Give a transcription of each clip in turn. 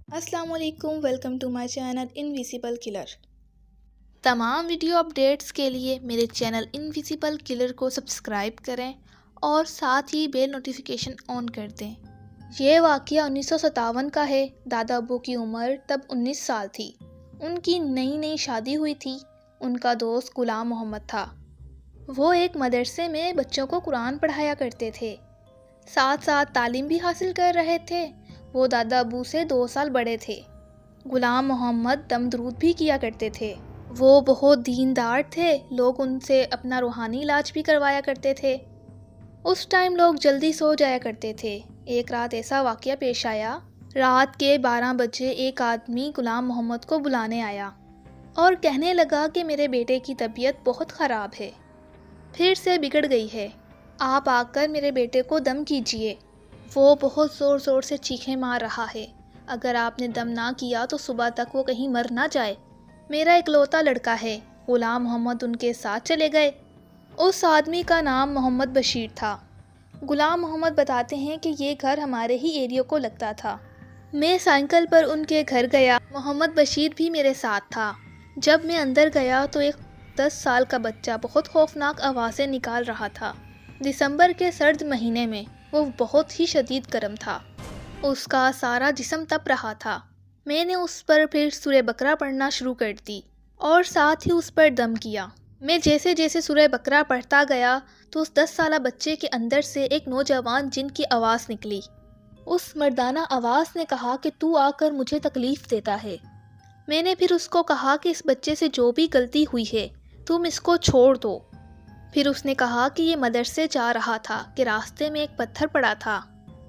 السلام علیکم، welcome to my channel invisible colour. تمام ویڈیو اپڈیٹس کے لیے میرے چینل انویزیبل کلر کو سبسکرائب کریں اور ساتھ ہی بیل نوٹیفیکیشن آن کر دیں۔ یہ واقعہ 1957 کا ہے۔ دادا ابو کی عمر تب 19 سال تھی۔ ان کی نئی شادی ہوئی تھی۔ ان کا دوست غلام محمد تھا۔ وہ ایک مدرسے میں بچوں کو قرآن پڑھایا کرتے تھے، ساتھ ساتھ تعلیم بھی حاصل کر رہے تھے۔ وہ دادا ابو سے 2 سال بڑے تھے۔ غلام محمد دم درود بھی کیا کرتے تھے۔ وہ بہت دیندار تھے۔ لوگ ان سے اپنا روحانی علاج بھی کروایا کرتے تھے۔ اس ٹائم لوگ جلدی سو جایا کرتے تھے۔ ایک رات ایسا واقعہ پیش آیا۔ رات کے 12 بجے ایک آدمی غلام محمد کو بلانے آیا اور کہنے لگا کہ میرے بیٹے کی طبیعت بہت خراب ہے، پھر سے بگڑ گئی ہے، آپ آ کر میرے بیٹے کو دم کیجئے، وہ بہت زور زور سے چیخیں مار رہا ہے، اگر آپ نے دم نہ کیا تو صبح تک وہ کہیں مر نہ جائے، میرا اکلوتا لڑکا ہے۔ غلام محمد ان کے ساتھ چلے گئے۔ اس آدمی کا نام محمد بشیر تھا۔ غلام محمد بتاتے ہیں کہ یہ گھر ہمارے ہی ایریے کو لگتا تھا۔ میں سائیکل پر ان کے گھر گیا۔ محمد بشیر بھی میرے ساتھ تھا۔ جب میں اندر گیا تو ایک 10 سال کا بچہ بہت خوفناک آوازیں نکال رہا تھا۔ دسمبر کے سرد مہینے میں وہ بہت ہی شدید گرم تھا۔ اس کا سارا جسم تپ رہا تھا۔ میں نے اس پر پھر سورہ بقرہ پڑھنا شروع کر دی اور ساتھ ہی اس پر دم کیا۔ میں جیسے جیسے سورہ بقرہ پڑھتا گیا تو اس 10 سالہ بچے کے اندر سے ایک نوجوان جن کی آواز نکلی۔ اس مردانہ آواز نے کہا کہ تو آ کر مجھے تکلیف دیتا ہے۔ میں نے پھر اس کو کہا کہ اس بچے سے جو بھی غلطی ہوئی ہے تم اس کو چھوڑ دو۔ پھر اس نے کہا کہ یہ مدرسے جا رہا تھا کہ راستے میں ایک پتھر پڑا تھا،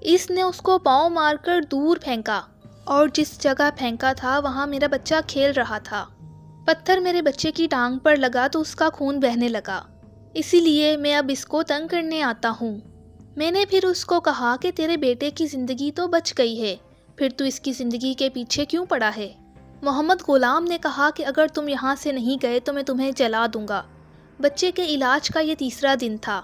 اس نے اس کو پاؤں مار کر دور پھینکا اور جس جگہ پھینکا تھا وہاں میرا بچہ کھیل رہا تھا۔ پتھر میرے بچے کی ٹانگ پر لگا تو اس کا خون بہنے لگا، اسی لیے میں اب اس کو تنگ کرنے آتا ہوں۔ میں نے پھر اس کو کہا کہ تیرے بیٹے کی زندگی تو بچ گئی ہے، پھر تو اس کی زندگی کے پیچھے کیوں پڑا ہے؟ محمد غلام نے کہا کہ اگر تم یہاں سے نہیں گئے تو میں تمہیں جلا دوں گا۔ بچے کے علاج کا یہ 3را دن تھا۔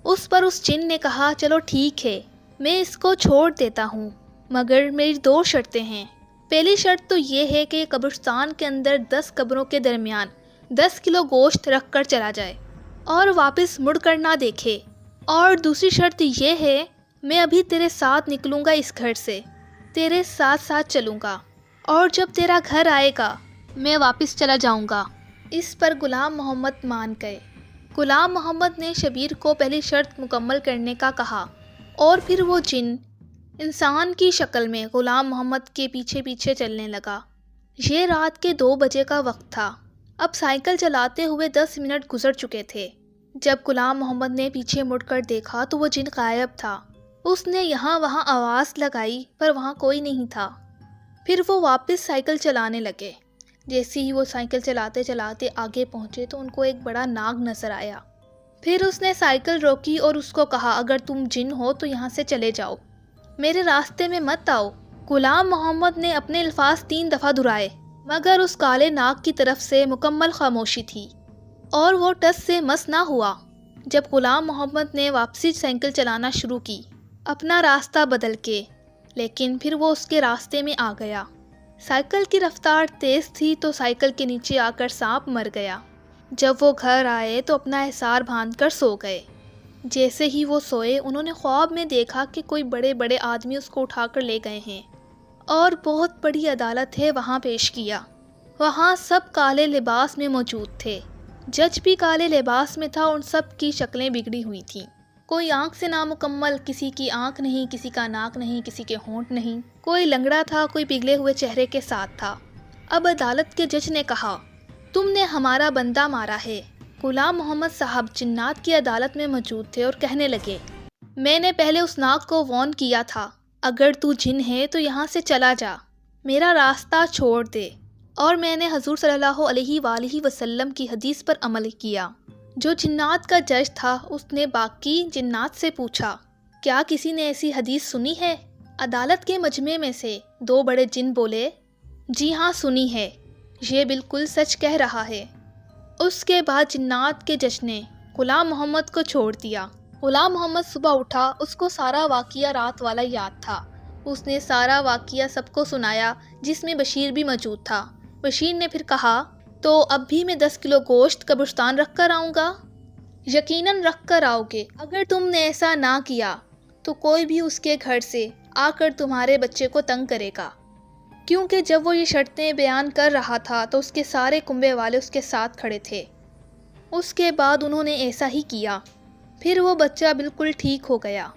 اس پر اس جن نے کہا چلو ٹھیک ہے، میں اس کو چھوڑ دیتا ہوں، مگر میری 2 شرطیں ہیں۔ پہلی شرط تو یہ ہے کہ قبرستان کے اندر 10 قبروں کے درمیان 10 کلو گوشت رکھ کر چلا جائے اور واپس مڑ کر نہ دیکھے، اور دوسری شرط یہ ہے میں ابھی تیرے ساتھ نکلوں گا، اس گھر سے تیرے ساتھ ساتھ چلوں گا، اور جب تیرا گھر آئے گا میں واپس چلا جاؤں گا۔ اس پر غلام محمد مان گئے۔ غلام محمد نے شبیر کو پہلی شرط مکمل کرنے کا کہا اور پھر وہ جن انسان کی شکل میں غلام محمد کے پیچھے پیچھے چلنے لگا۔ یہ رات کے 2 بجے کا وقت تھا۔ اب سائیکل چلاتے ہوئے 10 منٹ گزر چکے تھے۔ جب غلام محمد نے پیچھے مڑ کر دیکھا تو وہ جن غائب تھا۔ اس نے یہاں وہاں آواز لگائی پر وہاں کوئی نہیں تھا۔ پھر وہ واپس سائیکل چلانے لگے۔ جیسے ہی وہ سائیکل چلاتے چلاتے آگے پہنچے تو ان کو ایک بڑا ناگ نظر آیا۔ پھر اس نے سائیکل روکی اور اس کو کہا اگر تم جن ہو تو یہاں سے چلے جاؤ، میرے راستے میں مت آؤ۔ غلام محمد نے اپنے الفاظ 3 دفعہ دہرائے، مگر اس کالے ناگ کی طرف سے مکمل خاموشی تھی اور وہ ٹس سے مس نہ ہوا۔ جب غلام محمد نے واپسی سائیکل چلانا شروع کی اپنا راستہ بدل کے، لیکن پھر وہ اس کے راستے میں آ گیا۔ سائیکل کی رفتار تیز تھی تو سائیکل کے نیچے آ کر سانپ مر گیا۔ جب وہ گھر آئے تو اپنا احسار باندھ کر سو گئے۔ جیسے ہی وہ سوئے انہوں نے خواب میں دیکھا کہ کوئی بڑے بڑے آدمی اس کو اٹھا کر لے گئے ہیں اور بہت بڑی عدالت ہے وہاں پیش کیا۔ وہاں سب کالے لباس میں موجود تھے۔ جج بھی کالے لباس میں تھا، ان سب کی شکلیں بگڑی ہوئی تھیں۔ کوئی آنکھ سے نامکمل، کسی کی آنکھ نہیں، کسی کا ناک نہیں، کسی کے ہونٹ نہیں، کوئی لنگڑا تھا، کوئی پگھلے ہوئے چہرے کے ساتھ تھا۔ اب عدالت کے جج نے کہا تم نے ہمارا بندہ مارا ہے۔ غلام محمد صاحب جنات کی عدالت میں موجود تھے اور کہنے لگے میں نے پہلے اس ناگ کو وارن کیا تھا، اگر تو جن ہے تو یہاں سے چلا جا، میرا راستہ چھوڑ دے، اور میں نے حضور صلی اللہ علیہ وآلہ وسلم کی حدیث پر عمل کیا۔ جو جنات کا جج تھا اس نے باقی جنات سے پوچھا کیا کسی نے ایسی حدیث سنی ہے؟ عدالت کے مجمع میں سے 2 بڑے جن بولے جی ہاں سنی ہے، یہ بالکل سچ کہہ رہا ہے۔ اس کے بعد جنات کے جج نے غلام محمد کو چھوڑ دیا۔ غلام محمد صبح اٹھا، اس کو سارا واقعہ رات والا یاد تھا۔ اس نے سارا واقعہ سب کو سنایا، جس میں بشیر بھی موجود تھا۔ بشیر نے پھر کہا، تو اب بھی میں 10 کلو گوشت قبرستان رکھ کر آؤں گا؟ یقیناً رکھ کر آؤ گے۔ اگر تم نے ایسا نہ کیا تو کوئی بھی اس کے گھر سے آ کر تمہارے بچے کو تنگ کرے گا، کیونکہ جب وہ یہ شرطیں بیان کر رہا تھا تو اس کے سارے کنبے والے اس کے ساتھ کھڑے تھے۔ اس کے بعد انہوں نے ایسا ہی کیا، پھر وہ بچہ بالکل ٹھیک ہو گیا۔